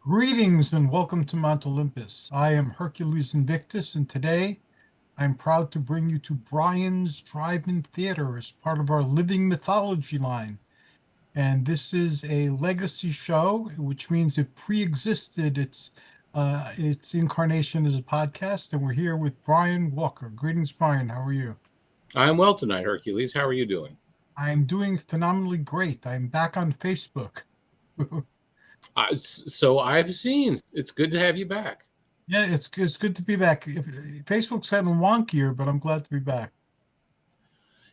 Greetings and welcome to Mount Olympus. I am Hercules Invictus, and today I'm proud to bring you to Brian's Drive-In Theater as part of our Living Mythology line. And this is a legacy show, which means it pre-existed its incarnation as a podcast. And we're here with Brian Walker. Greetings, Brian. How are you? I'm well tonight, Hercules. How are you doing? I'm doing phenomenally great. I'm back on Facebook. So I've seen. It's good to have you back. Yeah, it's good to be back. Facebook's getting wonkier, but I'm glad to be back.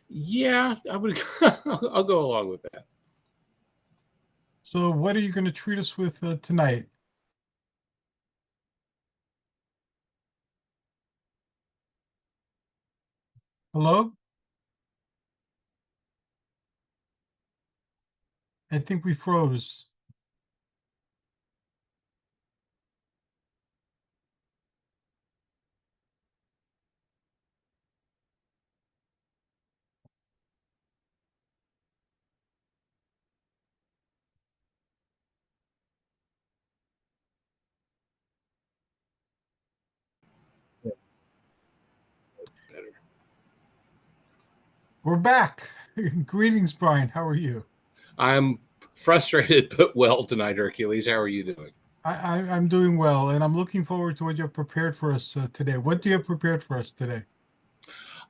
Yeah, I would. I'll go along with that. So, what are you going to treat us with tonight? Hello? I think we froze. Better. We're back. Greetings, Brian. How are you? I'm frustrated but well tonight, Hercules. How are you doing? I'm doing well, and I'm looking forward to what you have prepared for us today. What do you have prepared for us today?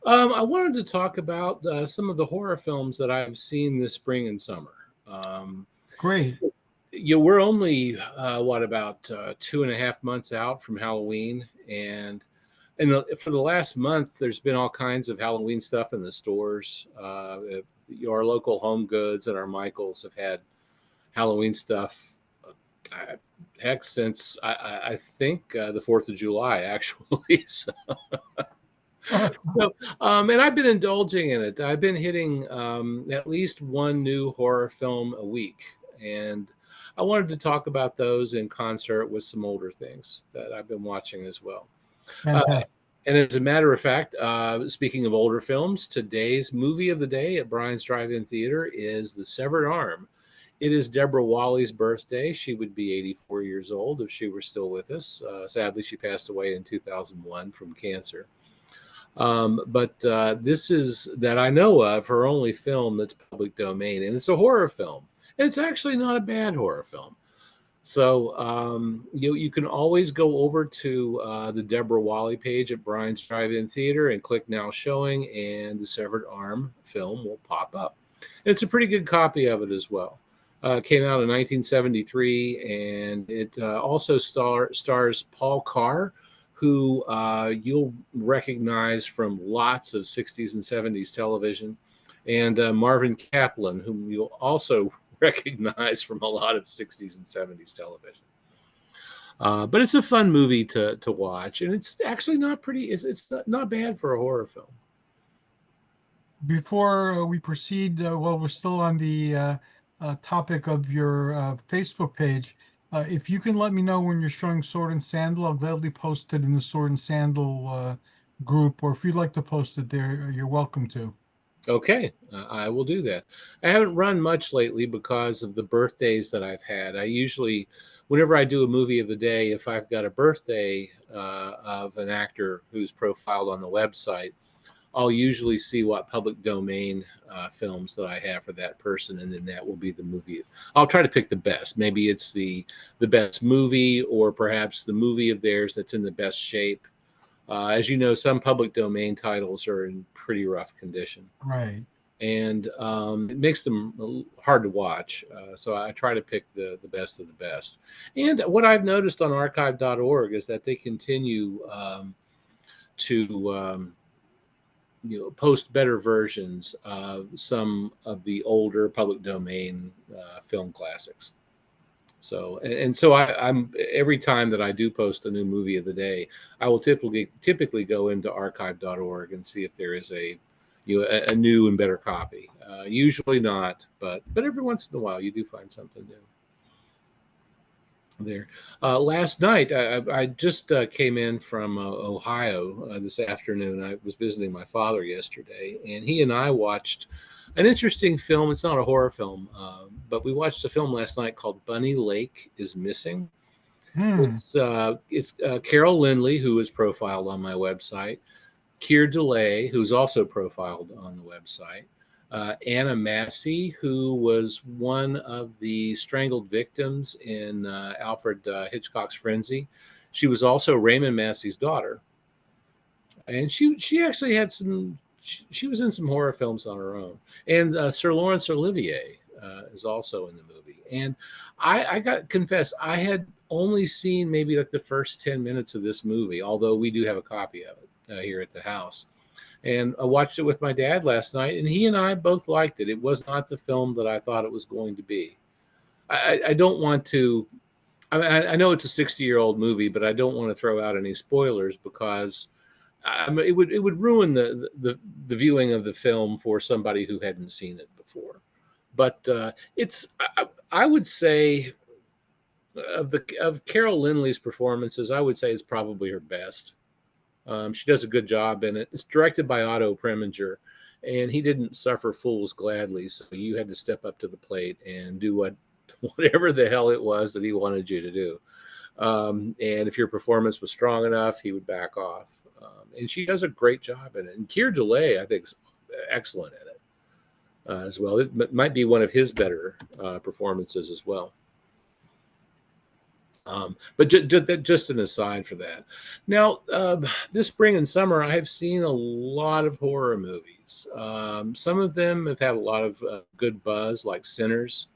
I wanted to talk about some of the horror films that I've seen this spring and summer. Um, Great. we're only what about 2.5 months out from Halloween, and for the last month, there's been all kinds of Halloween stuff in the stores. Our local Home Goods and our Michaels have had Halloween stuff. Uh, Heck, since I think the 4th of July, actually. And I've been indulging in it. I've been hitting at least one new horror film a week, and I wanted to talk about those in concert with some older things that I've been watching as well. Uh, Fantastic. and as a matter of fact, speaking of older films, today's movie of the day at Brian's Drive-In Theater is The Severed Arm. It is Deborah Wally's birthday. She would be 84 years old if she were still with us. Sadly, she passed away in 2001 from cancer. But this is, that I know of, her only film that's public domain, and it's a horror film. And it's actually not a bad horror film. So you can always go over to the Deborah Wally page at Brian's Drive-In Theater and click Now Showing, and the Severed Arm film will pop up. And it's a pretty good copy of it as well. It came out in 1973, and it also stars Paul Carr, who you'll recognize from lots of 60s and 70s television, and Marvin Kaplan, whom you'll also recognize from a lot of 60s and 70s television. But it's a fun movie to watch, and it's actually not pretty. It's not bad for a horror film. Before we proceed, well, we're still on the topic of your Facebook page. If you can let me know when you're showing Sword and Sandal, I'll gladly post it in the Sword and Sandal group, or if you'd like to post it there, you're welcome to. Okay, I will do that. I haven't run much lately because of the birthdays that I've had. I usually, whenever I do a movie of the day, if I've got a birthday of an actor who's profiled on the website, I'll usually see what public domain films that I have for that person, and then that will be the movie. I'll try to pick the best. Maybe it's the best movie, or perhaps the movie of theirs that's in the best shape. As you know, some public domain titles are in pretty rough condition, Right. and it makes them hard to watch. So I try to pick the best of the best. And what I've noticed on archive.org is that they continue to post better versions of some of the older public domain film classics. So I'm every time that I do post a new movie of the day, I will typically go into archive.org and see if there is a new and better copy. Usually not, but every once in a while you do find something new there. Last night, I just came in from Ohio this afternoon. I was visiting my father yesterday, and he and I watched an interesting film. It's not a horror film, but we watched a film last night called Bunny Lake is Missing. Hmm. It's Carol Lindley, who is profiled on my website, Keir DeLay, who's also profiled on the website, Anna Massey, who was one of the strangled victims in Alfred Hitchcock's Frenzy. She was also Raymond Massey's daughter, and she actually had some. She was in some horror films on her own, and Sir Laurence Olivier is also in the movie. And I got confess, I had only seen maybe like the first 10 minutes of this movie, although we do have a copy of it here at the house. And I watched it with my dad last night, and he and I both liked it. It was not the film that I thought it was going to be. I don't want to. I know it's a 60-year-old movie, but I don't want to throw out any spoilers because it would ruin the viewing of the film for somebody who hadn't seen it before. But I would say of Carol Lindley's performances, I would say it's probably her best. She does a good job in it. It's directed by Otto Preminger, and he didn't suffer fools gladly. So you had to step up to the plate and do whatever the hell it was that he wanted you to do. And if your performance was strong enough, he would back off. And she does a great job in it. And Keir DeLay, I think, is excellent in it as well. It might be one of his better performances as well. But just an aside for that. Now, this spring and summer, I have seen a lot of horror movies. Some of them have had a lot of good buzz, like Sinners.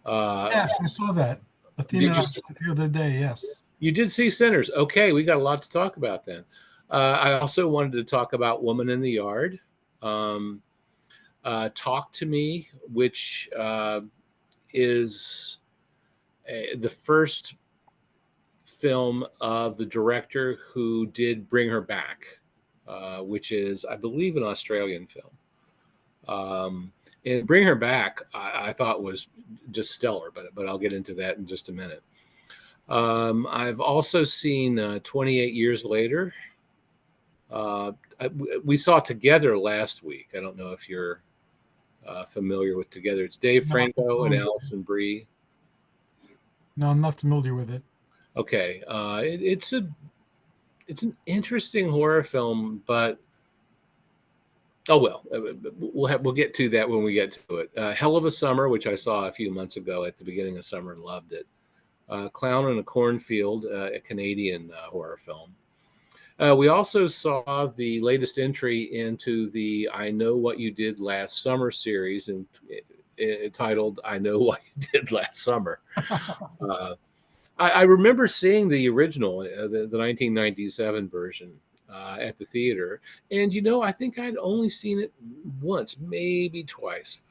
Yes, I saw that. Athena Did and you? I saw it the other day. Yes. You did see Sinners. Okay, we got a lot to talk about then. I also wanted to talk about Woman in the Yard. Um, Talk to Me, which is the first film of the director who did Bring Her Back, which is, I believe, an Australian film. And Bring Her Back, I thought was just stellar, but I'll get into that in just a minute. I've also seen 28 Years Later. We saw Together last week. I don't know if you're familiar with Together. It's Dave No, Franco and Alison Brie. no, I'm not familiar with it. Okay, it's an interesting horror film, but oh well, we'll get to that when we get to it. Hell of a Summer, which I saw a few months ago at the beginning of summer and loved it. Clown in a Cornfield, a Canadian horror film. We also saw the latest entry into the I Know What You Did Last Summer series, and titled I Know What You Did Last Summer. I remember seeing the original, the 1997 version at the theater. And, I think I'd only seen it once, maybe twice.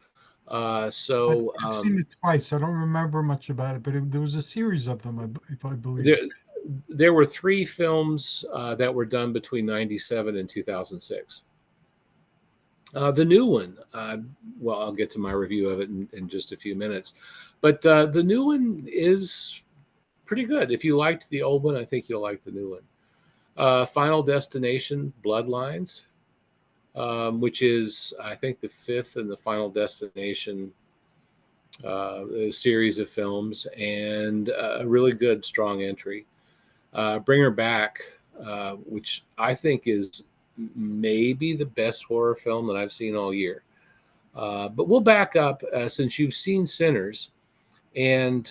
I've seen it twice. I don't remember much about it, but there was a series of them, I believe. There were three films that were done between 97 and 2006. The new one, well, I'll get to my review of it in just a few minutes. But the new one is pretty good. If you liked the old one, I think you'll like the new one. Final Destination, Bloodlines, which is, I think, the fifth in the Final Destination series of films, and a really good, strong entry. Bring Her Back, which I think is maybe the best horror film that I've seen all year. But we'll back up since you've seen Sinners, and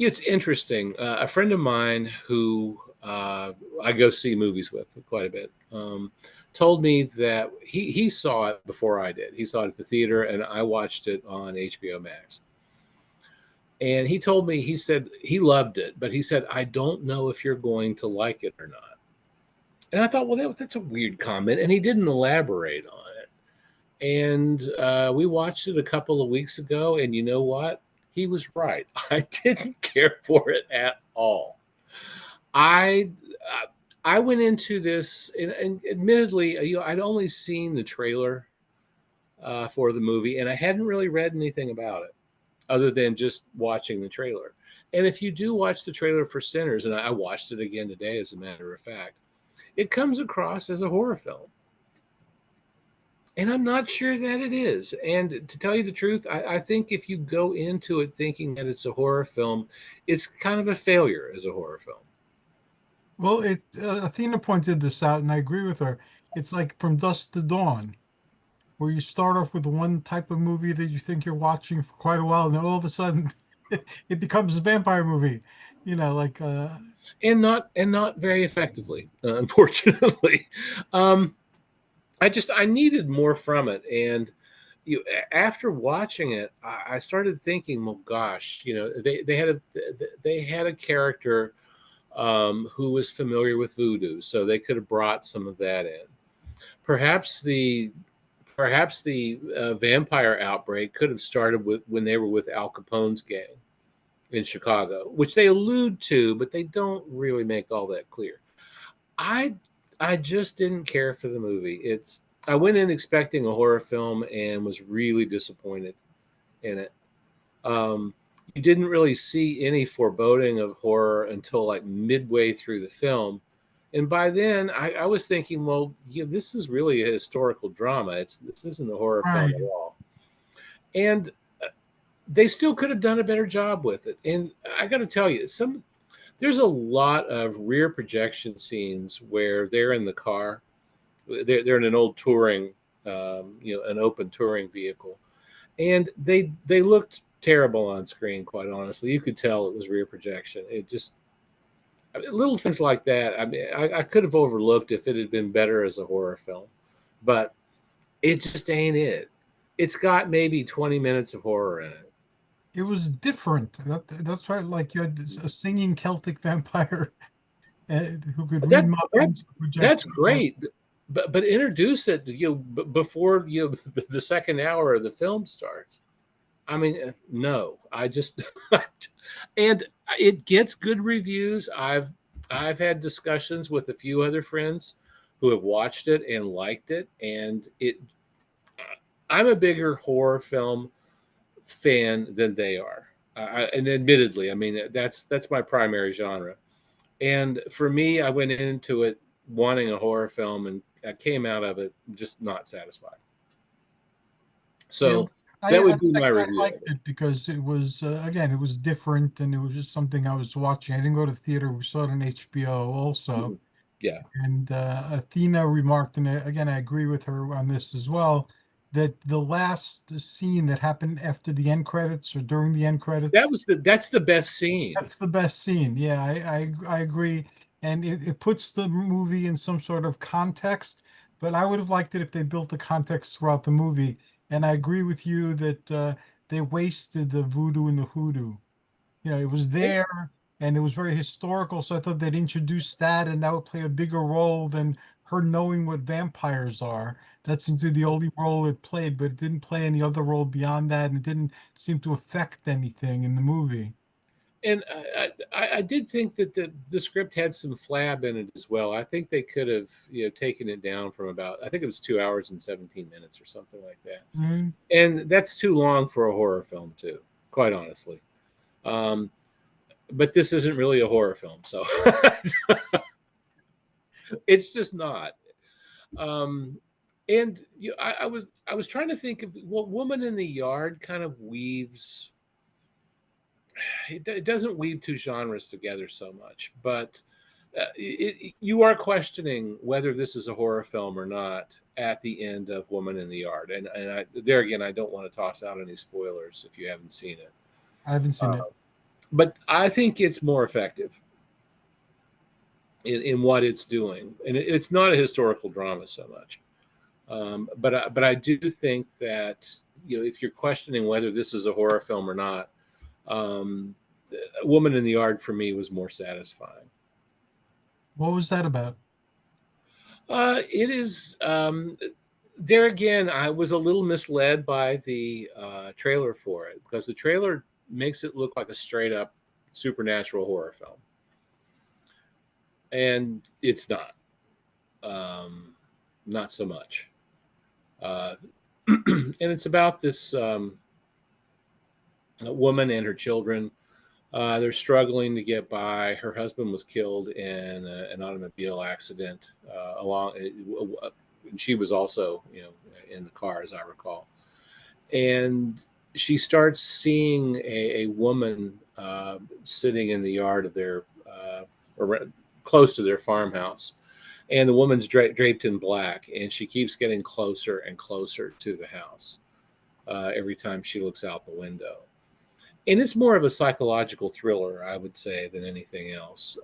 it's interesting. A friend of mine who I go see movies with quite a bit told me that he saw it before I did. He saw it at the theater, and I watched it on HBO Max. And he told me, he said he loved it, but he said, I don't know if you're going to like it or not. And I thought, well, that's a weird comment. And he didn't elaborate on it. And we watched it a couple of weeks ago, and you know what? He was right. I didn't care for it at all. I went into this, and admittedly, I'd only seen the trailer for the movie, and I hadn't really read anything about it other than just watching the trailer. And if you do watch the trailer for Sinners, and I watched it again today, as a matter of fact, it comes across as a horror film. And I'm not sure that it is. And to tell you the truth, I think if you go into it thinking that it's a horror film, it's kind of a failure as a horror film. Well, Athena pointed this out, and I agree with her. It's like From Dusk to Dawn, where you start off with one type of movie that you think you're watching for quite a while, and then all of a sudden it becomes a vampire movie. You know, like And not very effectively, unfortunately. Um, I needed more from it, and after watching it, I started thinking, well, gosh, they had a character who was familiar with voodoo, so they could have brought some of that in. Perhaps the perhaps the vampire outbreak could have started with when they were with Al Capone's gang in Chicago, which they allude to, but they don't really make all that clear. I I just didn't care for the movie. I went in expecting a horror film and was really disappointed in it. Um, you didn't really see any foreboding of horror until like midway through the film. And by then, I was thinking, well, this is really a historical drama. This isn't a horror film at right. all. And they still could have done a better job with it. And I got to tell you, there's a lot of rear projection scenes where they're in the car. They're in an old touring, an open touring vehicle, and they looked terrible on screen. Quite honestly, you could tell it was rear projection. It just little things like that. I mean, I could have overlooked if it had been better as a horror film, but it just ain't it. It's got maybe 20 minutes of horror in it. It was different. That's right. Like you had a singing Celtic vampire who could read That that minds, project that's thoughts. great, but introduce it before the second hour of the film starts. I mean, no, I just and it gets good reviews. I've had discussions with a few other friends who have watched it and liked it, and I'm a bigger horror film fan than they are. And admittedly, I mean that's my primary genre. And for me, I went into it wanting a horror film, and I came out of it just not satisfied. Yeah, So that would be my I review liked of it. it because it was again, it was different, and it was just something I was watching. I didn't go to theater. We saw it on HBO also. Mhm. Yeah, And Athena remarked, and again, I agree with her on this as well, that the last scene that happened after the end credits or during the end credits, that's the best scene. that's the best scene. Yeah, I agree. And it puts the movie in some sort of context, but I would have liked it if they built the context throughout the movie. And I agree with you that they wasted the voodoo and the hoodoo. You know, it was there and it was very historical. So I thought they'd introduce that and that would play a bigger role than her knowing what vampires are. That seemed to be the only role it played, but it didn't play any other role beyond that. And it didn't seem to affect anything in the movie. And I did think that the script had some flab in it as well. I think they could have taken it down from about, I think it was 2 hours and 17 minutes or something like that. Mm. And that's too long for a horror film too, quite honestly. Um, but this isn't really a horror film, so it's just not. Um, and I was trying to think of what Woman in the Yard kind of weaves. It doesn't weave two genres together so much, but you are questioning whether this is a horror film or not at the end of Woman in the Yard. And there again, I don't want to toss out any spoilers if you haven't seen it. I haven't seen it. Uh, but I think it's more effective in what it's doing, and it's not a historical drama so much. But I do think that if you're questioning whether this is a horror film or not, um, Woman in the Yard for me was more satisfying. What was that about? It is there again. I was a little misled by the trailer for it because the trailer makes it look like a straight up supernatural horror film, and it's not. Not so much. Uh, and it's about this woman and her children. They're struggling to get by. Her husband was killed in an automobile accident. she was also, in the car, as I recall. And she starts seeing a woman sitting in the yard of their, close to their farmhouse. And the woman's draped in black, and she keeps getting closer and closer to the house every time she looks out the window. And it's more of a psychological thriller, I would say, than anything else.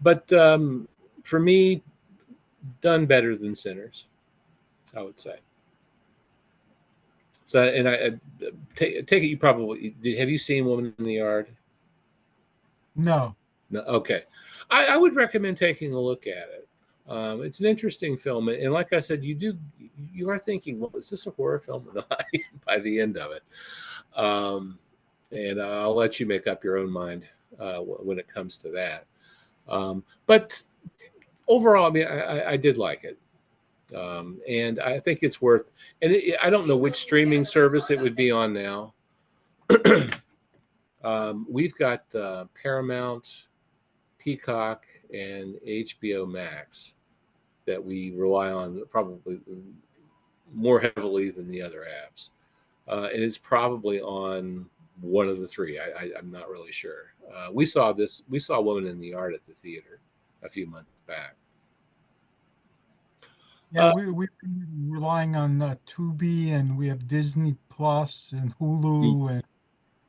But for me, done better than Sinners, I would say. So, and I take it you probably have you seen Woman in the Yard? No. No. Okay, I would recommend taking a look at it. It's an interesting film, and like I said, you are thinking, well, is this a horror film or not by the end of it? And I'll let you make up your own mind when it comes to that. But overall, I mean, I did like it. And I think it's worth. And I don't know which streaming service it would be on now. We've got Paramount, Peacock, and HBO Max that we rely on probably more heavily than the other apps, and it's probably on one of the three. I'm not really sure. We saw Woman in the Yard at the theater a few months back. Yeah, we've been relying on Tubi, and we have Disney Plus and Hulu, and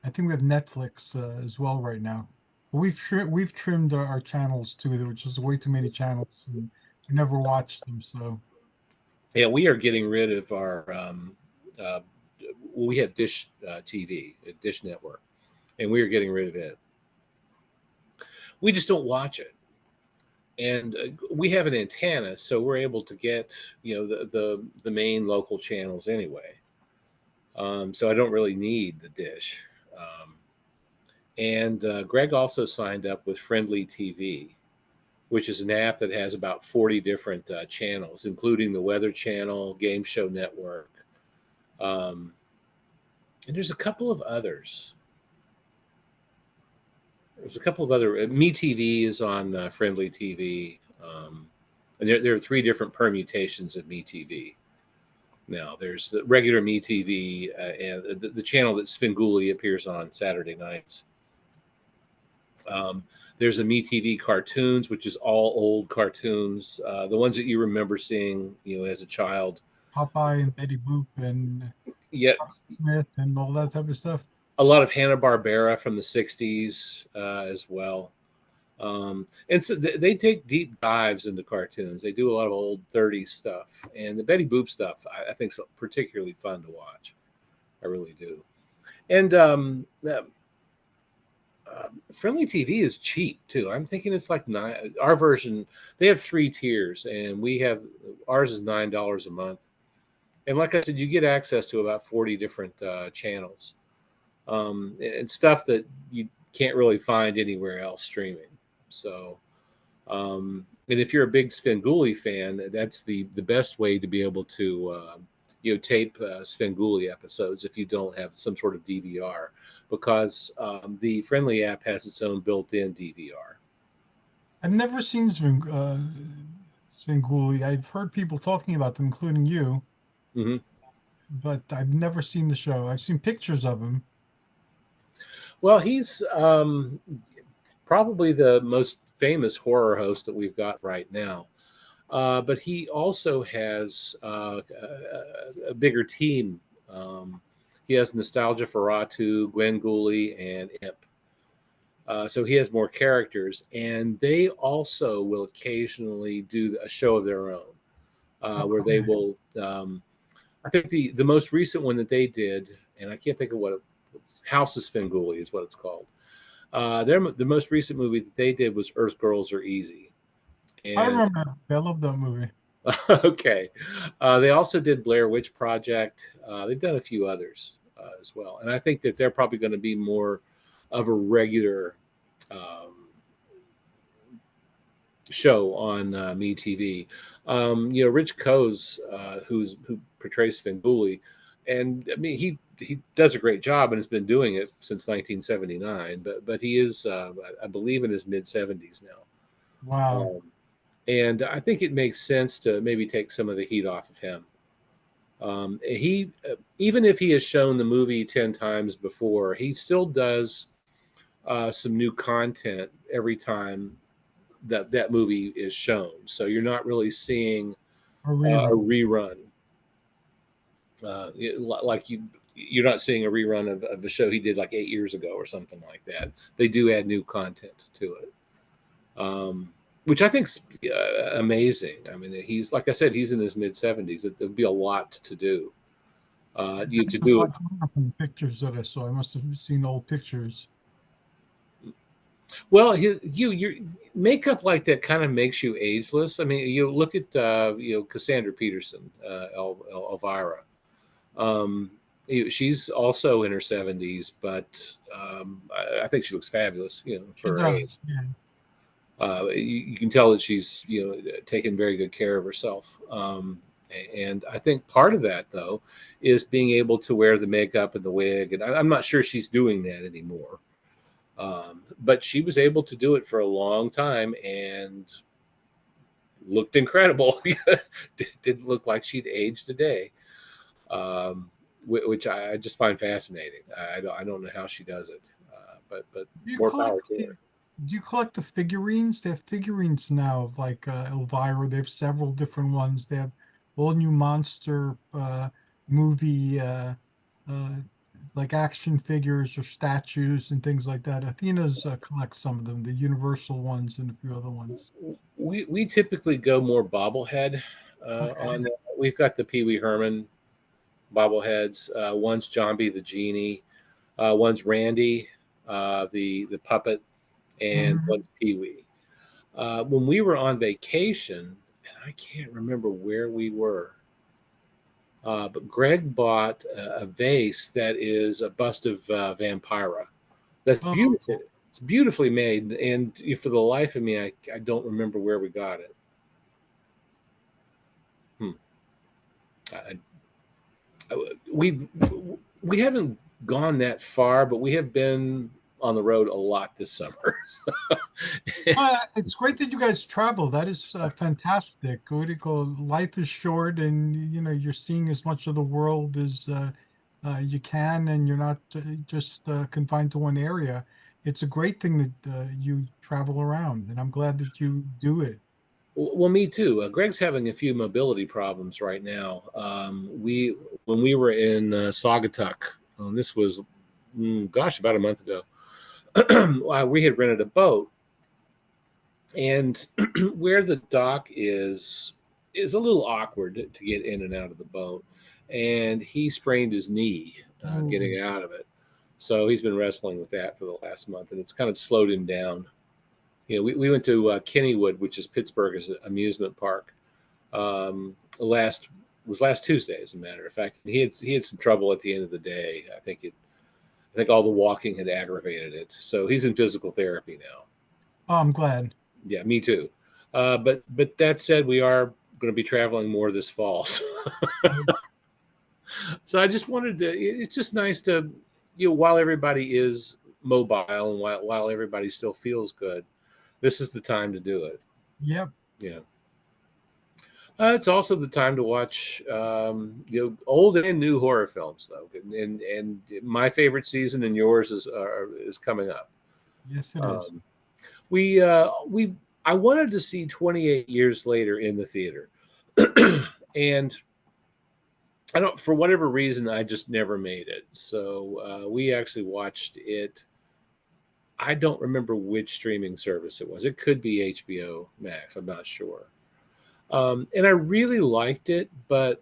I think we have Netflix as well right now. But we've trimmed our channels too, which is way too many channels, and we never watched them. So Yeah, we are getting rid of our. We have Dish TV, Dish Network, and we are getting rid of it. We just don't watch it, and we have an antenna, so we're able to get the main local channels anyway. So I don't really need the Dish. And Greg also signed up with Friendly TV, which is an app that has about 40 different channels, including the Weather Channel, Game Show Network, and there's a couple of others. There's a couple of other. MeTV is on Friendly TV, and there are 3 different permutations of MeTV. Now there's the regular MeTV and the channel that Svengoolie appears on Saturday nights. There's a MeTV cartoons, which is all old cartoons, the ones that you remember seeing, as a child. Popeye and Betty Boop and Yet Smith and all that type of stuff. a lot of Hanna-Barbera from the 60s as well. And so they take deep dives into cartoons. They do a lot of old 30s stuff. And the Betty Boop stuff, I think, is particularly fun to watch. I really do. And Friendly TV is cheap, too. I'm thinking it's like our version, they have 3 tiers, and ours is $9 a month. And like I said, you get access to about 40 different channels and stuff that you can't really find anywhere else streaming. So, and if you're a big Svengoolie fan, that's the best way to be able to, tape Svengoolie episodes if you don't have some sort of DVR, because the Friendly app has its own built-in DVR. I've never seen Svengoolie. I've heard people talking about them, including you, Mm-hmm. but I've never seen the show. I've seen pictures of him. Well, he's probably the most famous horror host that we've got right now. But he also has a bigger team. He has Nostalgia for Ratu, Gwen Gooley, and Imp. So he has more characters, and they also will occasionally do a show of their own, where they will. I think the most recent one that they did, and I can't think of what House of Svengoolie is what it's called. The most recent movie that they did was Earth Girls Are Easy. And, I remember. I love that movie. Okay. They also did Blair Witch Project. They've done a few others as well. And I think that they're probably going to be more of a regular show on MeTV. Rich Coase, who portrays Svengoolie, and I mean he does a great job and has been doing it since 1979. But he is, I believe, in his mid-70s now. Wow. And I think it makes sense to maybe take some of the heat off of him. He even if he has shown the movie 10 times before, he still does some new content every time that movie is shown. So you're not really seeing A a rerun. rerun. Like you're not seeing a rerun of the show he did like 8 years ago or something like that. They do add new content to it, which I think's amazing. I mean, he's like I said, he's in his mid 70s. There'd be a lot to do. You to There's a do it. lot going on in the pictures that I saw. I must have seen old pictures. Well, your makeup like that kind of makes you ageless. I mean, you look at Cassandra Peterson, Elvira. Um, she's also in her 70s, but I think she looks fabulous, She for her age. does. Yeah. You can tell that she's taking very good care of herself. And I think part of that though is being able to wear the makeup and the wig, and I'm not sure she's doing that anymore. But she was able to do it for a long time and looked incredible. Didn't look like she'd aged a day. Um, which I just find fascinating. I don't know how she does it, but Do you more collect power to the her. do you collect the figurines? They have figurines now of like Elvira. They have several different ones. They have all new monster movie uh, like action figures or statues and things like that. Athena's collects some of them, the Universal ones and a few other ones. We typically go more bobblehead Okay. on that. We've got the Pee Wee Herman bobbleheads. One's John B. the Genie. One's Randy, the puppet, and Hmm. one's Pee Wee. When we were on vacation, and I can't remember where we were, but Greg bought a vase that is a bust of Vampira. That's Oh, beautiful. It's beautifully made, and for the life of me, I don't remember where we got it. Hmm. I, we we haven't gone that far, but we have been on the road a lot this summer. it's great that you guys travel. That is fantastic. What do you call it? Life is short, and you're seeing as much of the world as you can, and you're not just confined to one area. It's a great thing that you travel around, and I'm glad that you do it. Well, me too. Greg's having a few mobility problems right now. We when we were in Saugatuck, this was gosh about a month ago. We had rented a boat, and where the dock is a little awkward to get in and out of the boat, and he sprained his knee Oh, getting out of it. So he's been wrestling with that for the last month, and it's kind of slowed him down. We went to Kennywood, which is Pittsburgh's amusement park. Last Tuesday, as a matter of fact. He had some trouble at the end of the day. I think all the walking had aggravated it. So he's in physical therapy now. I'm glad. Yeah, me too. But that said, we are going to be traveling more this fall. So I just wanted to. It's just nice to, while everybody is mobile and while everybody still feels good, this is the time to do it. Yep. Yeah. It's also the time to watch, old and new horror films, though. And my favorite season and yours is coming up. Yes, it is. Um, we I wanted to see 28 Years Later in the theater, and I don't, for whatever reason, I just never made it. So we actually watched it. I don't remember which streaming service it was. It could be HBO Max. I'm not sure. And I really liked it, but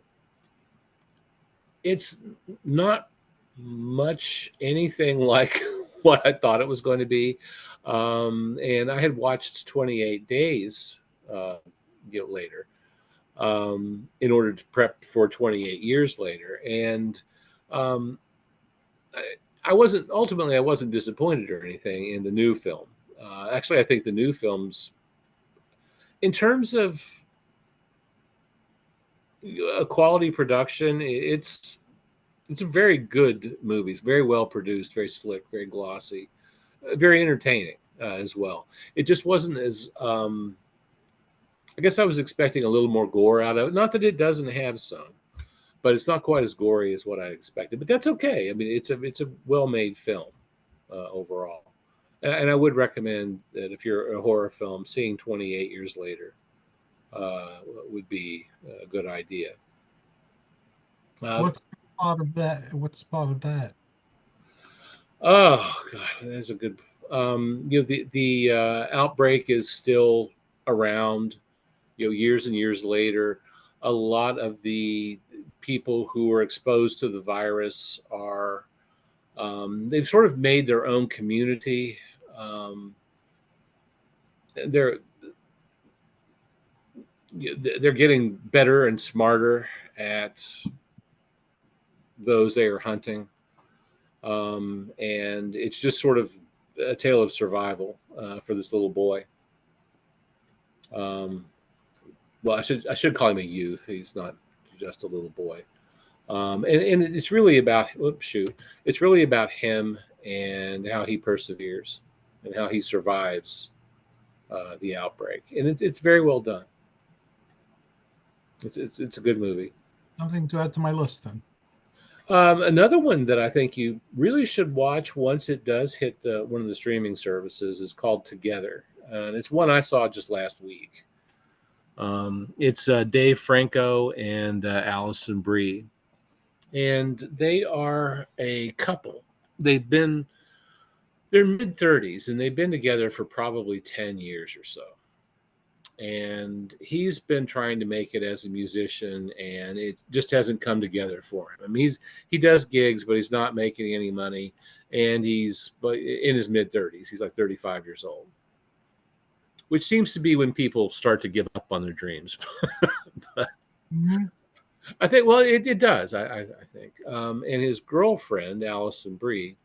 it's not much anything like what I thought it was going to be. And I had watched 28 Days later in order to prep for 28 Years Later. And um, I, I wasn't disappointed or anything in the new film. Actually, I think the new films, in terms of a quality production, it's a very good movie. It's very well produced, very slick, very glossy, very entertaining as well. It just wasn't as I guess I was expecting a little more gore out of it. Not that it doesn't have some, but it's not quite as gory as what I expected. But that's okay. I mean, it's a well-made film overall, and I would recommend that if you're a horror film, seeing 28 years later would be a good idea. Uh, What's the plot of that? What's the plot of that? oh God, that's a good. The outbreak is still around. Years and years later, a lot of the people who are exposed to the virus are they've sort of made their own community. Um, they're they're getting better and smarter at those they are hunting, and it's just sort of a tale of survival for this little boy. Um, well, I should call him a youth. He's not just a little boy. And it's really about whoops, shoot, it's really about him and how he perseveres and how he survives the outbreak, and it's very well done. It's a good movie. Something to add to my list then. Another one that I think you really should watch once it does hit one of the streaming services is called Together, and it's one I saw just last week. It's Dave Franco and Allison Brie, and they are a couple. They've been they're mid 30s and they've been together for probably 10 years or so. And he's been trying to make it as a musician and it just hasn't come together for him. I mean, he does gigs, but he's not making any money. And he's in his mid 30s. He's like 35 years old, which seems to be when people start to give up on their dreams. But Mhm. I think, well, it does. I think. And his girlfriend, Allison Brie,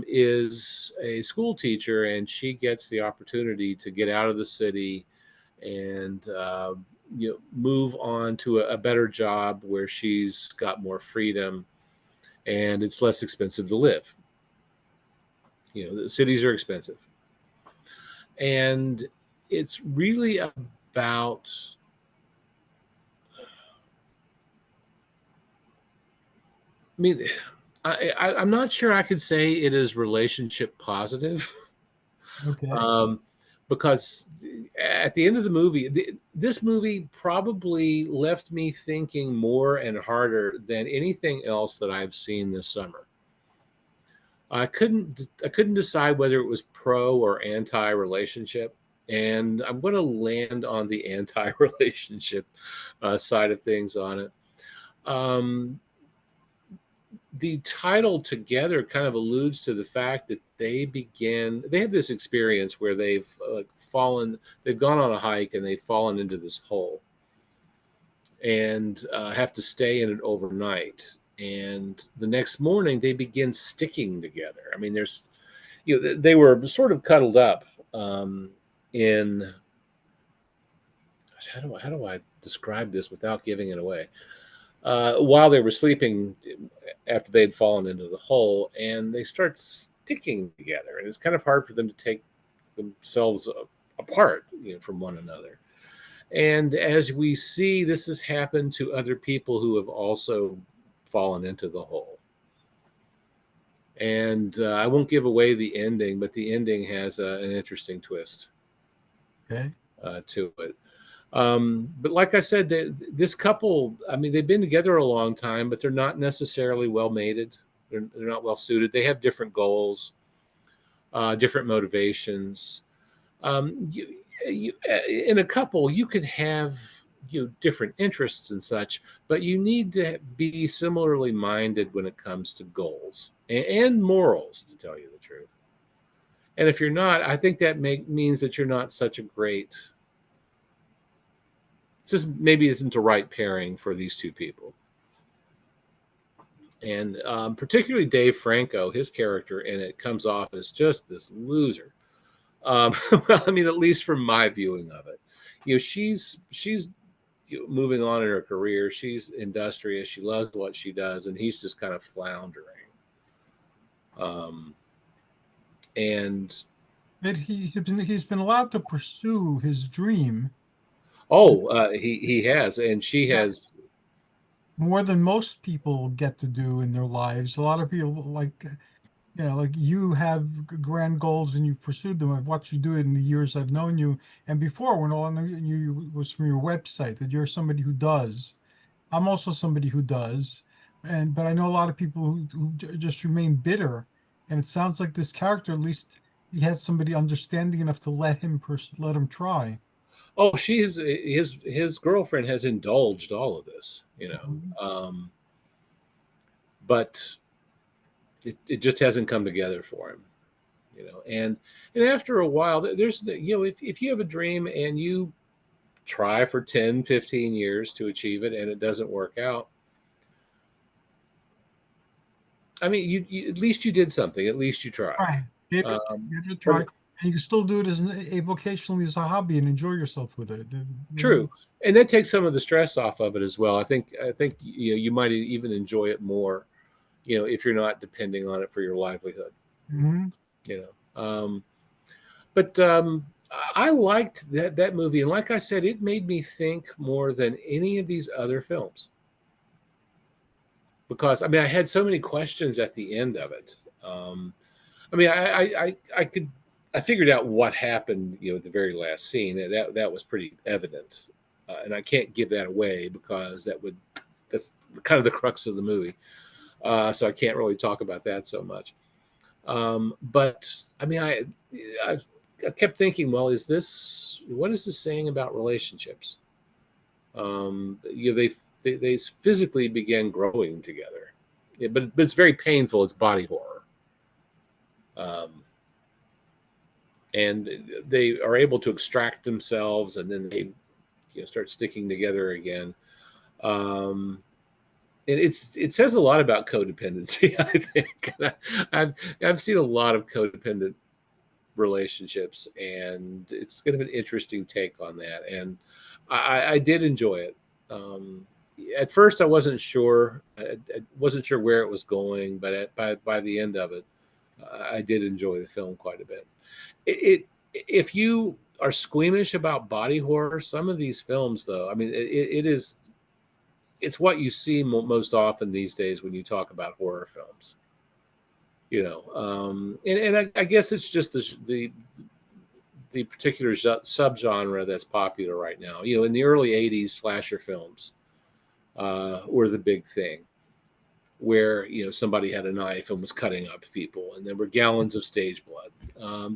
is a school teacher, and she gets the opportunity to get out of the city and move on to a better job where she's got more freedom and it's less expensive to live. The cities are expensive, and it's really about. I mean, I'm not sure I could say it is relationship positive. Okay. um, because at the end of the movie, this movie probably left me thinking more and harder than anything else that I've seen this summer. I couldn't decide whether it was pro or anti relationship, and I'm going to land on the anti relationship side of things on it. Um, the title Together kind of alludes to the fact that they have this experience where they've gone on a hike and they've fallen into this hole and have to stay in it overnight, and the next morning they begin sticking together. I mean, they were sort of cuddled up in how do I describe this without giving it away, while they were sleeping after they'd fallen into the hole, and they start sticking together, and it's kind of hard for them to take themselves apart, from one another. And as we see, this has happened to other people who have also fallen into the hole. And I won't give away the ending, but the ending has an interesting twist Okay. to it. But like I said, this couple, I mean, they've been together a long time, but they're not necessarily well mated. They're not well suited. They have different goals, different motivations. In a couple, you could have different interests and such, but you need to be similarly minded when it comes to goals and morals, to tell you the truth. And if you're not, I think that means that you're not such a great. It's just maybe isn't the right pairing for these two people. And particularly Dave Franco, his character in it comes off as just this loser. Well, I mean, at least from my viewing of it, she's moving on in her career. She's industrious. She loves what she does, and he's just kind of floundering. And But he's been allowed to pursue his dream Oh, he has, and she yeah, has. more than most people get to do in their lives. A lot of people like you have grand goals and you've pursued them. I've watched you do it in the years I've known you, and before when all I knew you was from your website that you're somebody who does. I'm also somebody who does, but I know a lot of people who just remain bitter. And it sounds like this character, at least he had somebody understanding enough to let him try. Oh, she is his girlfriend has indulged all of this, Mhm. but it just hasn't come together for him, and after a while, there's if you have a dream and you try for 10, 15 years to achieve it and it doesn't work out, I mean, you at least you did something. At least you tried. Try. Give it, Um, give it a try. but And you can still do it as a vocationally as a hobby and enjoy yourself with it. You know, true, and that takes some of the stress off of it as well. I think you might even enjoy it more, if you're not depending on it for your livelihood. hmm You but I liked that movie, and like I said, it made me think more than any of these other films because I mean I had so many questions at the end of it. Um, I mean, I could I figured out what happened, at the very last scene. That was pretty evident, and I can't give that away because that's kind of the crux of the movie. So I can't really talk about that so much. But I mean, I I kept thinking, well, what is this saying about relationships? They physically began growing together, yeah, but it's very painful. It's body horror. Um, and they are able to extract themselves and then they start sticking together again. um, and it says a lot about codependency. I think I've seen a lot of codependent relationships, and it's kind of an interesting take on that, and I did enjoy it. um, at first I wasn't sure. I wasn't sure where it was going, but by the end of it, I did enjoy the film quite a bit. It if you are squeamish about body horror, some of these films, though, I mean, it's what you see most often these days when you talk about horror films. And I guess it's just the particular subgenre that's popular right now. In the early '80s, slasher films were the big thing, where somebody had a knife and was cutting up people, and there were gallons of stage blood.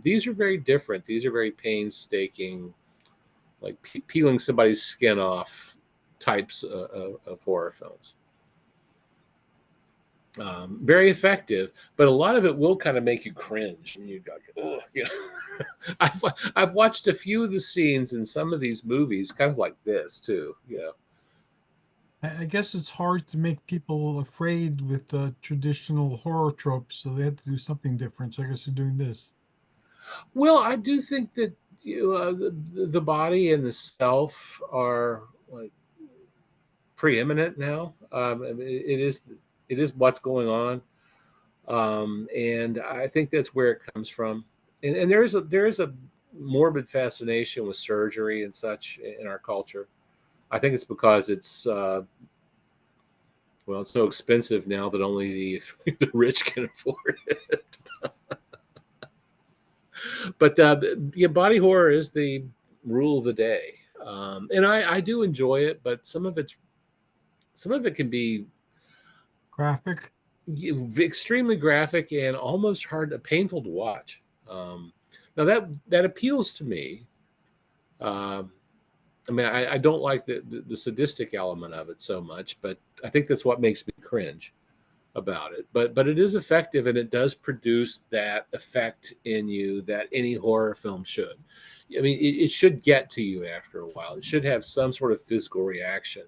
These are very different. These are very painstaking, like peeling somebody's skin off types of horror films. Very effective, but a lot of it will kind of make you cringe, and you go, oh, I've watched a few of the scenes in some of these movies, kind of like this too. I guess it's hard to make people afraid with the traditional horror tropes, so they had to do something different. So I guess they're doing this. Well, I do think that the body and the self are like preeminent now. I mean, it is what's going on, and I think that's where it comes from. And there is a morbid fascination with surgery and such in our culture. I think it's because it's so expensive now that only the rich can afford it. But yeah, body horror is the rule of the day, and I do enjoy it. But some of it can be Graphic. extremely graphic and almost painful to watch. Now that appeals to me. Um, I mean, I don't like the sadistic element of it so much, but I think that's what makes me cringe about it. But it is effective, and it does produce that effect in you that any horror film should. I mean, it should get to you after a while. It should have some sort of physical reaction.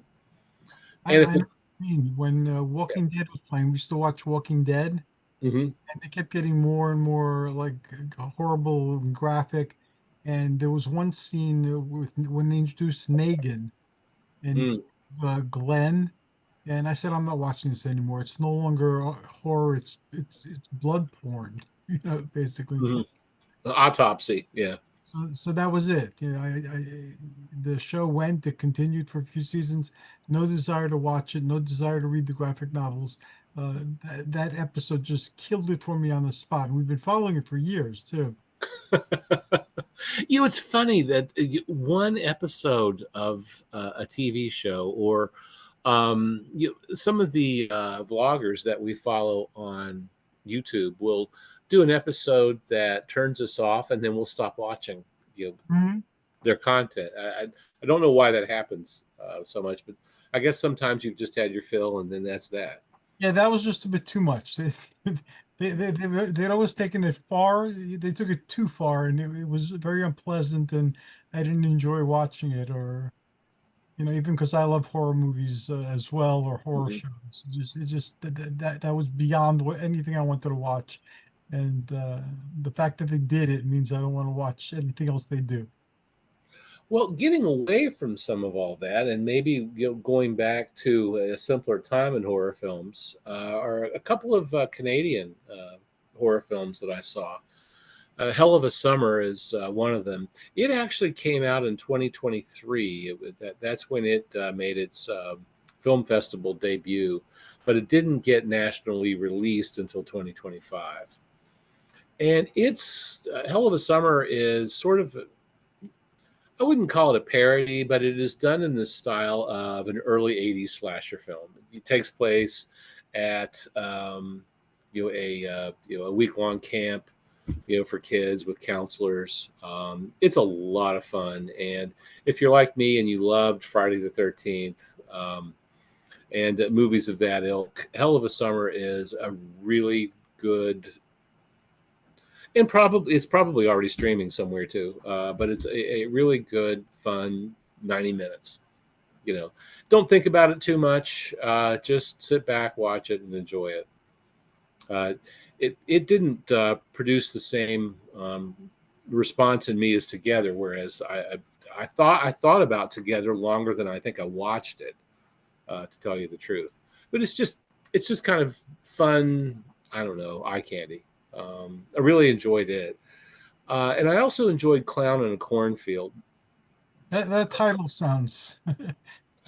And if I know what you mean. When Walking Dead was playing, we used to watch Walking Dead, Mhm. and they kept getting more and more like horrible and graphic. And there was one scene with when they introduced Negan, and he Mm. kills Glenn. And I said, I'm not watching this anymore. It's no longer horror. It's blood porn. Basically, it's Mhm. what. Autopsy. Yeah. So that was it. You know, the show went, it continued for a few seasons. No desire to watch it, no desire to read the graphic novels. That episode just killed it for me on the spot. And we've been following it for years too. You know, it's funny that one episode of a TV show, or some of the vloggers that we follow on YouTube will do an episode that turns us off, and then we'll stop watching, you know, Mhm. their content. I don't know why that happens so much, but I guess sometimes you've just had your fill, and then that's that. Yeah, that was just a bit too much. They'd always taken it far. They took it too far, and it was very unpleasant, and I didn't enjoy watching it. Or even because I love horror movies as well, or horror Mhm. shows. That was beyond anything I wanted to watch, and the fact that they did it means I don't want to watch anything else they do. Well, getting away from some of all that, and maybe going back to a simpler time in horror films, are a couple of Canadian horror films that I saw. Hell of a Summer is one of them. It actually came out in 2023. That's when it made its film festival debut, but it didn't get nationally released until 2025. And it's Hell of a Summer is sort of, I wouldn't call it a parody, but it is done in the style of an early 80s slasher film. It takes place at a week long camp, for kids with counselors. It's a lot of fun, and if you're like me and you loved Friday the 13th, and movies of that ilk, Hell of a Summer is a really good, and probably it's probably already streaming somewhere too. But it's a really good, fun 90 minutes. You know, don't think about it too much. Just sit back, watch it, and enjoy it. Uh, it didn't produce the same response in me as Together, whereas I thought about Together longer than I think I watched it, to tell you the truth. But it's just kind of fun. I don't know, eye candy. I really enjoyed it. And I also enjoyed Clown in a Cornfield. That title sounds.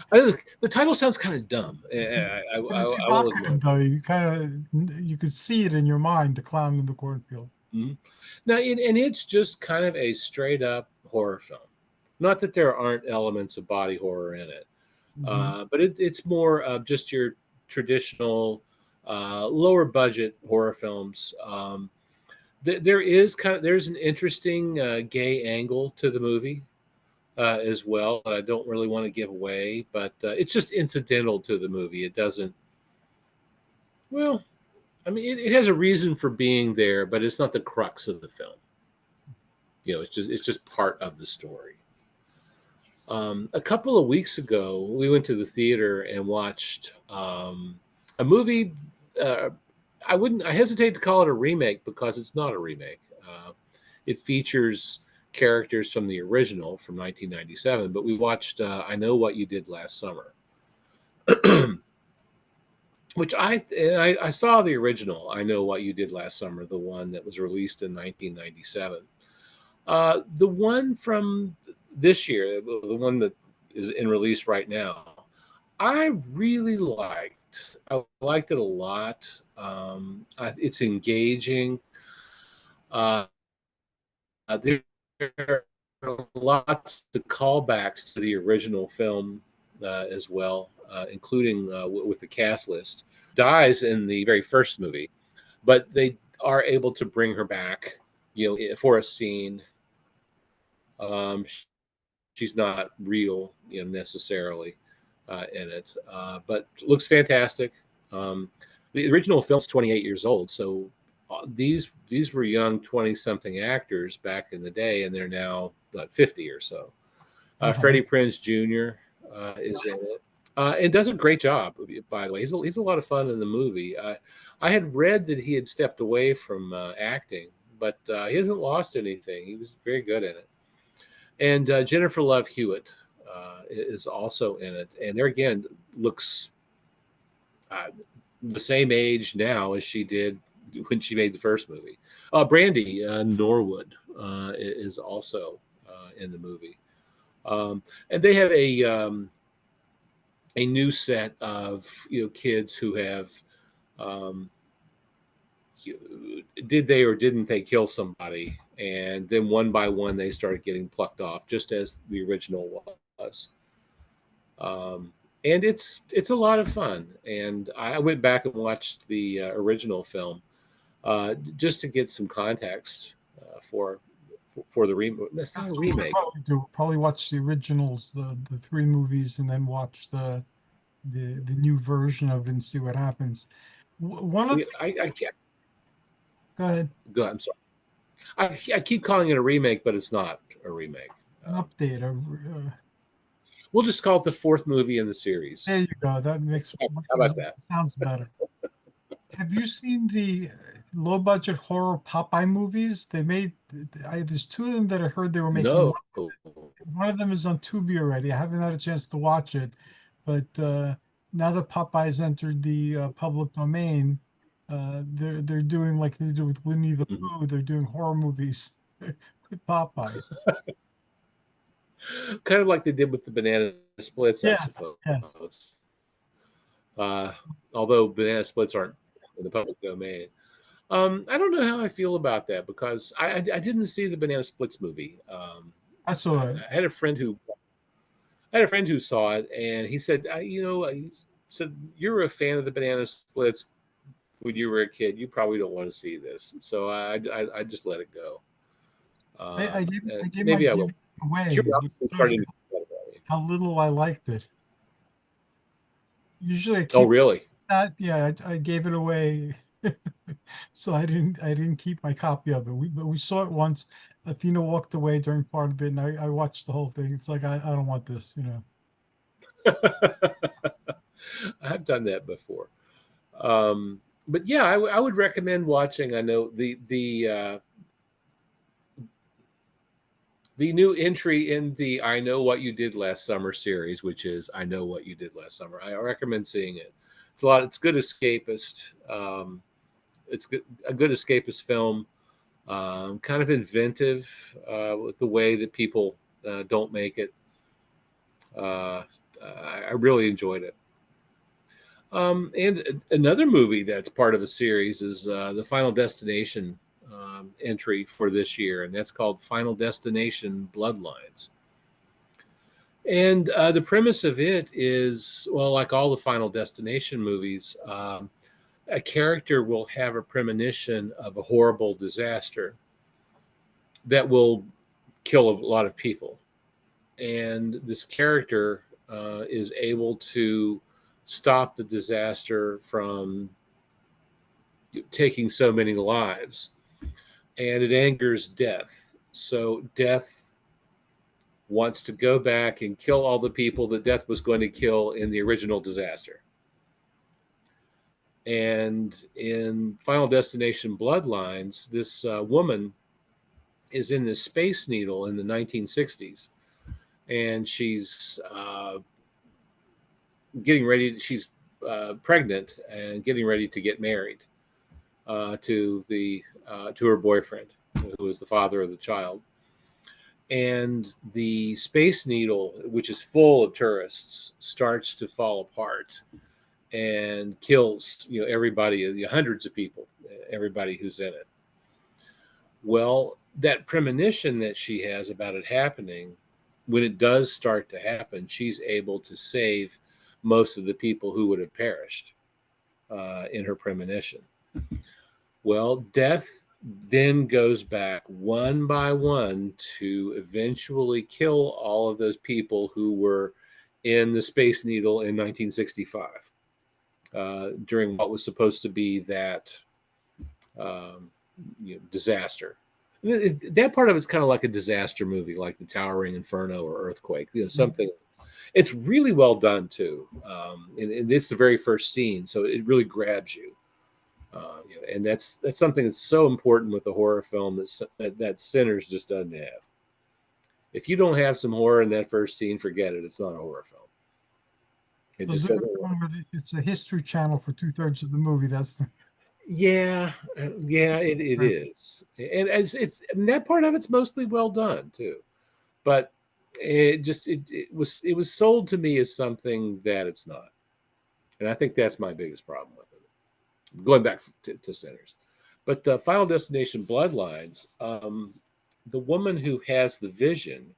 The title sounds kind of dumb. It's I will admit. evocative though. You could see it in your mind, the clown in the cornfield. Mhm. Now, and it's just kind of a straight up horror film. Not that there aren't elements of body horror in it, Hmm. but it's more of just your traditional lower budget horror films. There's an interesting gay angle to the movie as well that I don't really want to give away, but it's just incidental to the movie. It doesn't. Well, I mean, it has a reason for being there, but it's not the crux of the film. It's just part of the story. A couple of weeks ago, we went to the theater and watched a movie. Uh, I hesitate to call it a remake because it's not a remake. It features characters from the original from 1997, but we watched I Know What You Did Last Summer, which I saw the original I Know What You Did Last Summer, the one that was released in 1997. The one from this year, the one that is in release right now, I really liked. I liked it a lot. It's engaging. Uh, there are lots of callbacks to the original film as well, including with the cast list. Dies in the very first movie, but they are able to bring her back, for a scene. Um, she's not real, necessarily in it, but looks fantastic. Um, the original film's 28 years old, so these were young 20 something actors back in the day, and they're now about 50 or so. Uh-huh. Freddie Prinze Jr. Is in it. And does a great job, by the way. He's a lot of fun in the movie. I had read that he had stepped away from acting, but he hasn't lost anything. He was very good in it. And Jennifer Love Hewitt is also in it, and there again looks uh, the same age now as she did when she made the first movie. Brandy Norwood is also in the movie. And they have a new set of kids who have um, did they or didn't they kill somebody, and then one by one they started getting plucked off, just as the original was. Um, and it's a lot of fun. And I went back and watched the original film just to get some context for the remake. That's not a That's what we'll remake. probably do. Probably watch the originals, the three movies, and then watch the new version of it and see what happens. One of the I can't go ahead, go. I'm sorry. I keep calling it a remake, but it's not a remake. an update of. We'll just call it the fourth movie in the series. There you go. That makes How about that? sounds better. Have you seen the low budget horror Popeye movies? They made there's two of them that I heard they were making. No. One of them is on Tubi already. I haven't had a chance to watch it, but now that Popeye's entered the public domain, they're doing like they do with Winnie the Mhm. Pooh. They're doing horror movies with Popeye. Kind of like they did with the banana splits, I Yes, suppose. yes. Uh, Although banana splits aren't in the public domain. I don't know how I feel about that because I didn't see the banana splits movie. I saw it. I had a friend who saw it, and he said, he said, you're a fan of the banana splits when you were a kid. You probably don't want to see this. So I just let it go. I gave my Maybe I will. DVD away, which Curiosity is shows starting you to get about me. how little I liked it. Usually I Oh, keep really? that. Yeah, I gave it away. So I didn't keep my copy of it. But we saw it once. Athena walked away during part of it, and I watched the whole thing. It's like I don't want this, you know. I've done that before. But yeah, I would recommend watching. I know the new entry in the "I Know What You Did Last Summer" series, which is "I Know What You Did Last Summer." I recommend seeing it. It's a lot. It's good escapist. It's good, a good escapist film. Kind of inventive with the way that people don't make it. I really enjoyed it. And another movie that's part of a series is the Final Destination entry for this year, and that's called Final Destination Bloodlines. And the premise of it is, well, like all the Final Destination movies, a character will have a premonition of a horrible disaster that will kill a lot of people. And this character is able to stop the disaster from taking so many lives. And it angers Death. So Death wants to go back and kill all the people that Death was going to kill in the original disaster. And in Final Destination Bloodlines, this woman is in this Space Needle in the 1960s. And she's getting ready. She's pregnant and getting ready to get married to her boyfriend, who is the father of the child. And the Space Needle, which is full of tourists, starts to fall apart and kills everybody, hundreds of people, everybody who's in it. Well, that premonition that she has about it happening, when it does start to happen, she's able to save most of the people who would have perished in her premonition. Well, Death then goes back one by one to eventually kill all of those people who were in the Space Needle in 1965 during what was supposed to be that disaster. That part of it's kind of like a disaster movie, like The Towering Inferno or Earthquake. Something. It's really well done too, and it's the very first scene, so it really grabs you. And that's something that's so important with a horror film that Sinners just doesn't have. If you don't have some horror in that first scene, forget it. It's not a horror film. It So just doesn't work. it's a history channel for 2/3 of the movie. Yeah, yeah, it Right. is, and and that part of it's mostly well done too. But it was sold to me as something that it's not, and I think that's my biggest problem with it. Going back to Sinners, but Final Destination: Bloodlines, the woman who has the vision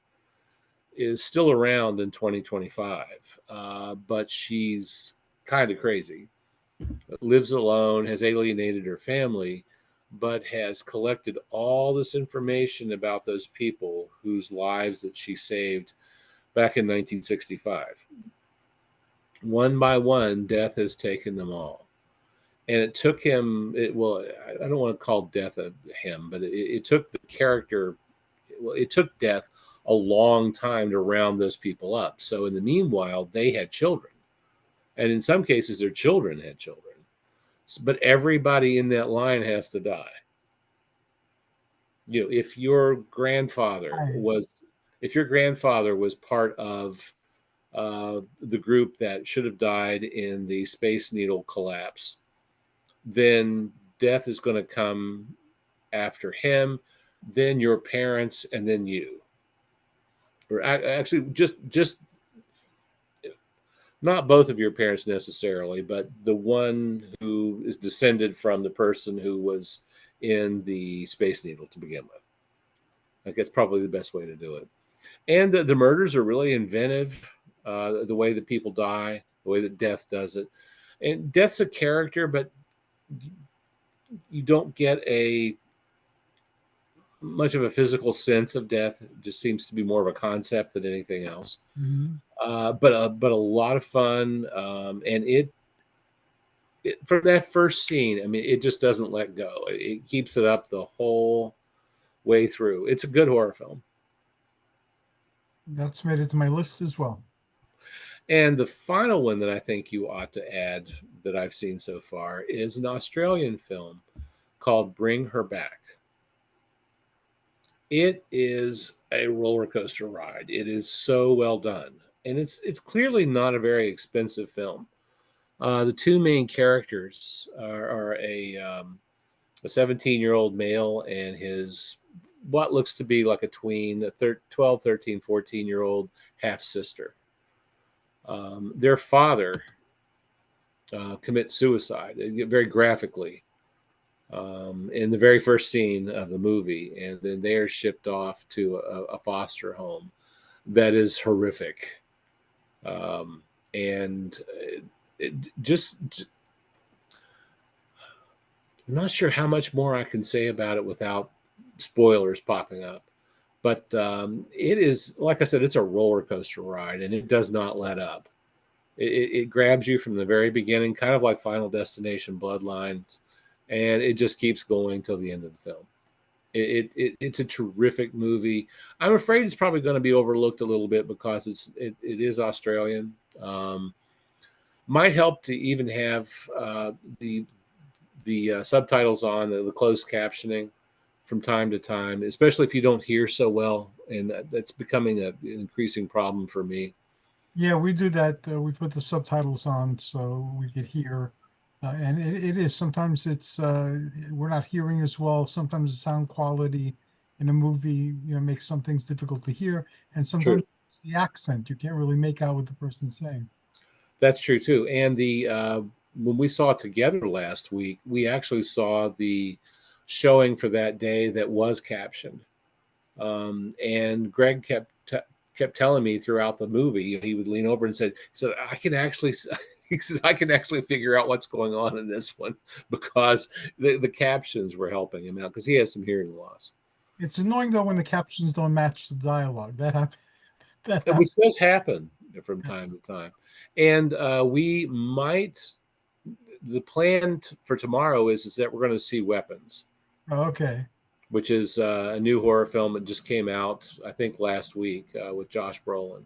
is still around in 2025, but she's kind of crazy. Lives alone, has alienated her family, but has collected all this information about those people whose lives that she saved back in 1965. One by one, death has taken them all. And it took him, well, I don't want to call death a him, but it took the character, well, it took death a long time to round those people up. So in the meanwhile, they had children. And in some cases, their children had children. But everybody in that line has to die. You know, Right. if your grandfather was part of the group that should have died in the Space Needle collapse, then death is going to come after him, then your parents, and then you. Or actually, just not both of your parents necessarily, but the one who is descended from the person who was in the Space Needle to begin with. Like that's probably the best way to do it. And the murders are really inventive. The way that people die, the way that death does it, and death's a character, but you don't get a much of a physical sense of death. It just seems to be more of a concept than anything else. Mhm. But a lot of fun, and from that first scene, I mean, it just doesn't let go. It keeps it up the whole way through. It's a good horror film. That's made it to my list as well. And the final one that I think you ought to add that I've seen so far is an Australian film called Bring Her Back. It is a roller coaster ride. It is so well done. And it's clearly not a very expensive film. The two main characters are a 17-year-old male and his what looks to be like a tween, a 12, 13, 14-year-old half sister. Their father commits suicide very graphically in the very first scene of the movie, and then they are shipped off to a foster home that is horrific. And it just I'm not sure how much more I can say about it without spoilers popping up. But it is, like I said, it's a roller coaster ride, and it does not let up. It grabs you from the very beginning, kind of like Final Destination Bloodlines, and it just keeps going till the end of the film. It's a terrific movie. I'm afraid it's probably going to be overlooked a little bit because it is Australian. Might help to even have the subtitles on the closed captioning from time to time, especially if you don't hear so well, and that's becoming an increasing problem for me. Yeah, we do that. We put the subtitles on so we could hear. And it is sometimes we're not hearing as well. Sometimes the sound quality in a movie, makes some things difficult to hear. And True. sometimes it's the accent. You can't really make out what the person's saying. That's true too. And the when we saw it together last week, we actually saw the showing for that day that was captioned. And Greg kept telling me throughout the movie, he would lean over and said, I can actually. He said, I can actually figure out what's going on in this one because the captions were helping him out because he has some hearing loss. It's annoying though when the captions don't match the dialogue. That happens. That Which happens. does happen from time Yes. to time. And the plan for tomorrow is that we're going to see Weapons, Okay. which is a new horror film that just came out, I think, last week with Josh Brolin.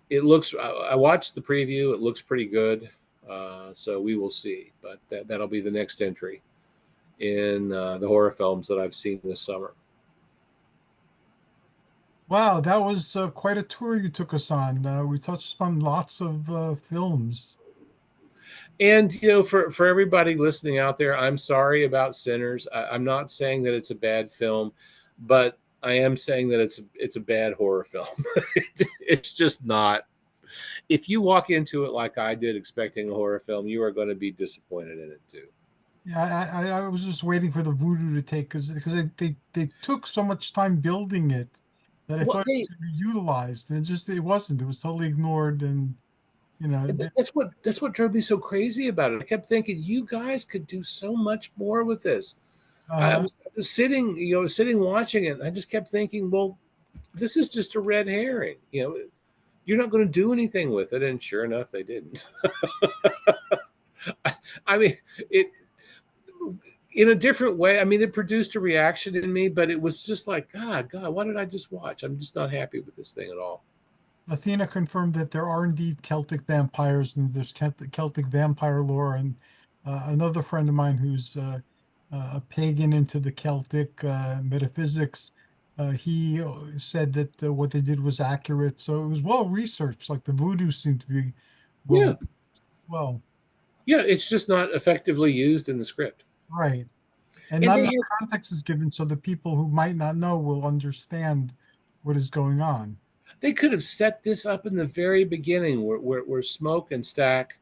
It looks, I watched the preview, it looks pretty good. So we will see. But that'll be the next entry in the horror films that I've seen this summer. Wow, that was quite a tour you took us on. We touched on lots of films. And for everybody listening out there, I'm sorry about Sinners. I'm not saying that it's a bad film, but I am saying that it's a bad horror film. It's just not. If you walk into it like I did, expecting a horror film, you are going to be disappointed in it too. Yeah, I was just waiting for the voodoo to take because they took so much time building it that I Well, thought it was they going to be utilized, and it wasn't. It was totally ignored, and that's what drove me so crazy about it. I kept thinking, you guys could do so much more with this. uh, I was sitting, sitting watching it. And I just kept thinking, well, this is just a red herring. You're not going to do anything with it. And sure enough, they didn't. I mean, it in a different way. I mean, it produced a reaction in me, but it was just like, God, what did I just watch? I'm just not happy with this thing at all. Athena confirmed that there are indeed Celtic vampires and there's Celtic vampire lore. And another friend of mine who's a pagan into the Celtic metaphysics, he said that what they did was accurate. So it was well researched. Like the voodoo seemed to be Yeah, well, well, yeah, it's just not effectively used in the script. right. And And not they enough had context is given so the people who might not know will understand what is going on. they could have set this up in the very beginning, where Smoke and Stack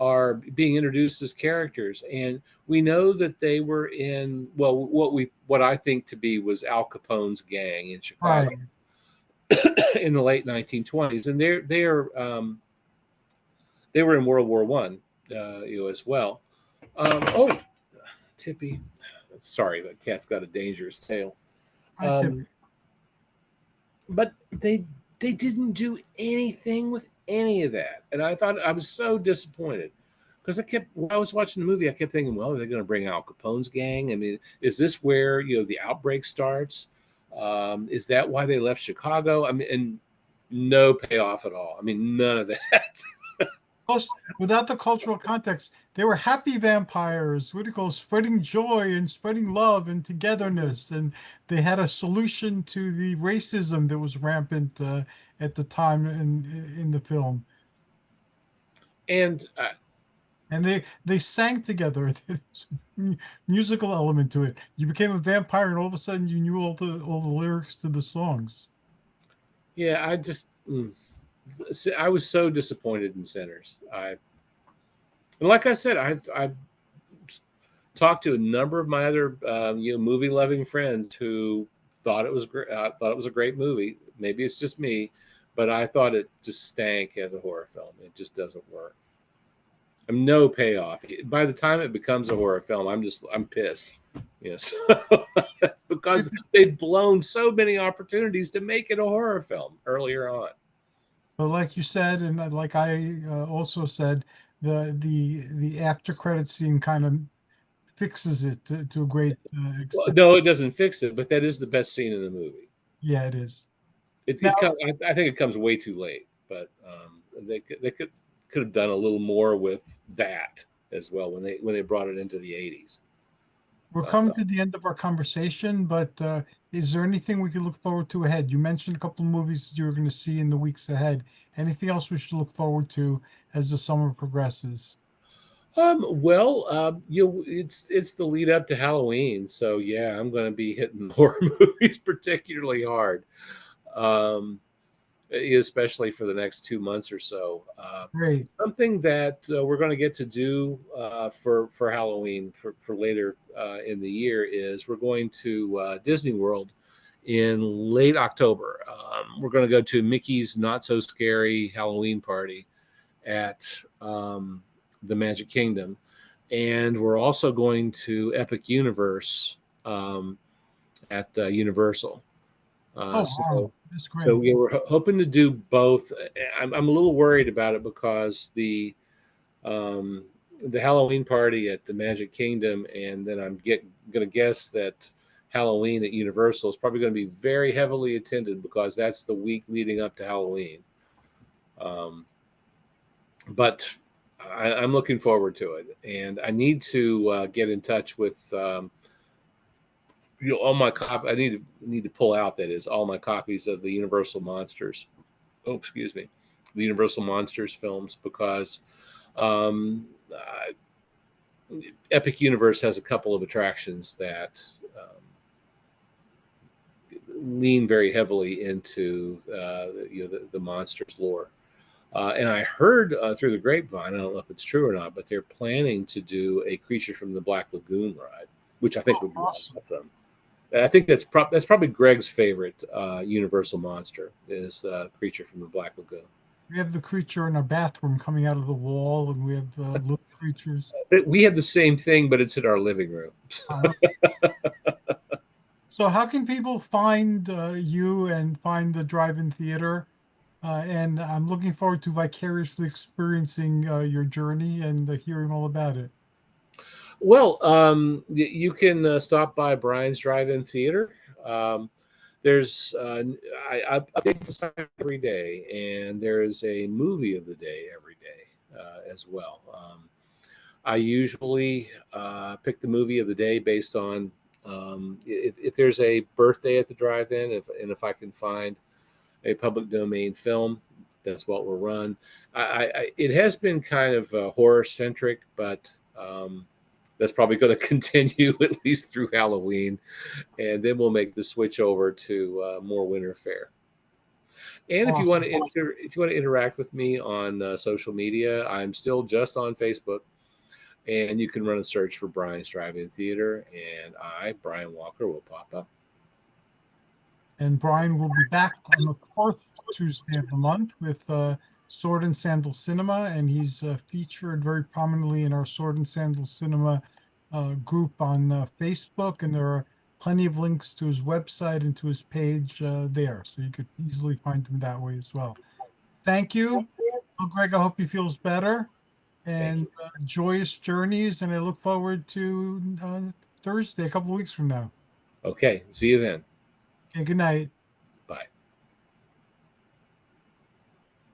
are being introduced as characters, and we know that they were in, well, what I think to be was Al Capone's gang in Chicago Right. in the late 1920s, and they were in World War One, as well. Oh, Tippy, sorry, that cat's got a dangerous tail. I tip. Um, but they didn't do anything with any of that, and I thought I was so disappointed because when I was watching the movie, I kept thinking, well, are they going to bring Al Capone's gang? I mean, is this where the outbreak starts? Is that why they left Chicago? I mean, and no payoff at all. I mean, none of that. Plus, without the cultural context, they were happy vampires, what do you call spreading joy and spreading love and togetherness. And they had a solution to the racism that was rampant at the time in the film. And And they sang together. There's a musical element to it. You became a vampire, and all of a sudden you knew all the lyrics to the songs. yeah, I was so disappointed in Sinners. And like I said, I've talked to a number of my other movie loving friends who thought it was great. Thought it was a great movie. Maybe it's just me, but I thought it just stank as a horror film. It just doesn't work. I'm no payoff. By the time it becomes a horror film, I'm pissed. So, because they've blown so many opportunities to make it a horror film earlier on. But like you said, and like I also said, the after credit scene kind of fixes it to a great Well, extent. no, it doesn't fix it, but that is the best scene in the movie. Yeah, it is. It, Now, it comes, I think it comes way too late, but they could have done a little more with that as well when they brought it into the 80s. we're But coming to the end of our conversation, but is there anything we can look forward to ahead? You mentioned a couple of movies you're going to see in the weeks ahead. Anything else we should look forward to as the summer progresses? well, it's the lead up to Halloween, so yeah, I'm going to be hitting horror movies particularly hard, um, especially for the next 2 months or so. Great. Something that we're going to get to do for Halloween for later in the year is we're going to Disney World in late October. We're going to go to Mickey's Not So Scary Halloween Party at the Magic Kingdom, and we're also going to Epic Universe at Universal. Oh, wow. So That's so great. yeah, we're hoping to do both. I'm a little worried about it because um, the Halloween party at the Magic Kingdom, and then I'm going to guess that Halloween at Universal is probably going to be very heavily attended because that's the week leading up to Halloween. Um, but I'm looking forward to it, and I need to get in touch with all my cop. I need to pull out, that is, all my copies of the Universal Monsters. Oh, excuse me, the Universal Monsters films, because Epic Universe has a couple of attractions that lean very heavily into the monsters lore. And I heard through the grapevine, I don't know if it's true or not, but they're planning to do a Creature from the Black Lagoon ride, which I think Oh, would be awesome. awesome. And I think that's probably Greg's favorite Universal monster is Creature from the Black Lagoon. We have the creature in our bathroom coming out of the wall, and we have little creatures. We have the same thing, but it's in our living room. Uh-huh. So how can people find you and find the drive-in theater? And I'm looking forward to vicariously experiencing your journey and hearing all about it. Well, you can stop by Brian's Drive-In Theater. Um, there's I update the site every day, and there is a movie of the day every day as well. I usually pick the movie of the day based on if there's a birthday at the drive-in, if I can find a public domain film, that's what will run. It has been kind of horror centric, but that's probably going to continue at least through Halloween, and then we'll make the switch over to more winter fare. And if you want Awesome. to if you want to interact with me on social media, I'm still just on Facebook, and you can run a search for Brian's Drive-In Theater, and Brian Walker, will pop up. And Brian will be back on the fourth Tuesday of the month with Sword and Sandal Cinema, and he's featured very prominently in our Sword and Sandal Cinema group on Facebook, and there are plenty of links to his website and to his page there, so you could easily find him that way as well. Thank you. Well, Greg, I hope he feels better, Thank and you. joyous journeys, and I look forward to Thursday, a couple of weeks from now. Okay, see you then. Okay, good night.